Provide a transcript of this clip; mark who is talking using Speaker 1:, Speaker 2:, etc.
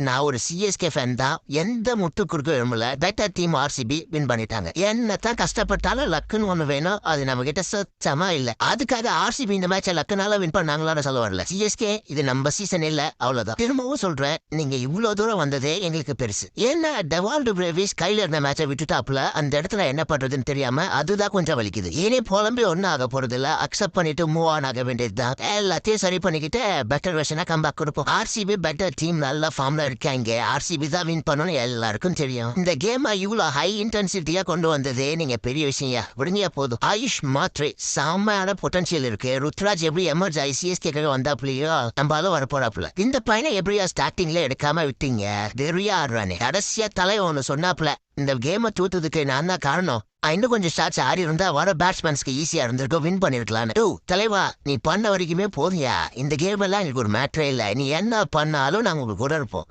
Speaker 1: நான் ஒரு CSK fan தான். எந்த முட்டு குறுக்க விரும்பல. பெட்டர் டீம் ஆர்சிபி வின் பண்ணிட்டாங்க. என்னத்தான் கஷ்டப்பட்டாலும் லக்குன்னு ஒண்ணு வேணும். அது நம்ம கிட்ட சத்தமா இல்ல. அதுக்காக ஆர்சிபி இந்த மேட்ச லக்குனால வின் பண்ணாங்களான்னு சொல்ல வரல. சிஎஸ்கே இது நம்ம சீசன் இல்ல, அவ்வளவுதான். திரும்பவும் சொல்றேன், நீங்க இவ்வளவு தூரம் வந்ததே எங்களுக்கு பெருசு. ஏன்னா டெவால்டு பிரேவிஸ் கையில இருந்த மேட்சை விட்டுட்டாப்ல, அந்த இடத்துல என்ன பண்றதுன்னு தெரியாம அதுதான் கொஞ்சம் வலிக்குது. ஏனே புலம்பி ஒன்னும் ஆக போறது இல்ல. அக்செப்ட் பண்ணிட்டு மூவ் ஆன் ஆக வேண்டியதுதான். எல்லாத்தையும் சரி பண்ணிக்கிட்டு பெட்டர் வெர்ஷனா கம்பேக் கொடுப்போம். ஆர்சிபி பெட்டர் டீம், நல்ல ஃபார்ம்ல இருக்காங்க. ஆர்சிபி தான் வின் பண்ணணும் எல்லாருக்கும் தெரியும். இந்த கேம் இவ்வளவு ஹை இன்டென்சிட்டியா கொண்டு வந்ததே நீங்க பெரிய விஷயம். விடுங்க போதும். ஆயுஷ் மாத்ரே செம்மையான பொட்டன்ஷியல் இருக்கு. ருத்ராஜ் எப்படி எமர்ஜ் ஆகி சிஎஸ்கே வந்தாப்புலயோ நம்மளால வரப்போறாப்புல. இந்த பையனை எப்படியா ஸ்டார்டிங்ல எடுக்காம விட்டீங்க? வெறியா ஆடுறானே. கடைசியா தலைவன் ஒண்ணு சொன்னாப்புல, இந்த கேமை தூத்துதுக்கு நான் தான் காரணம். இன்னும் கொஞ்சம் ஷாட்ஸ் ஆடி இருந்தா வர பேட்ஸ்மேன்ஸ்க்கு ஈஸியா இருந்திருக்கும், வின் பண்ணிருக்கலான்னு. தலைவா, நீ பண்ண வரைக்குமே போதியா. இந்த கேம் எல்லாம் எங்களுக்கு ஒரு மேட்டரே இல்ல. நீ என்ன பண்ணாலும் நாங்க உங்களுக்கு கூட இருப்போம்.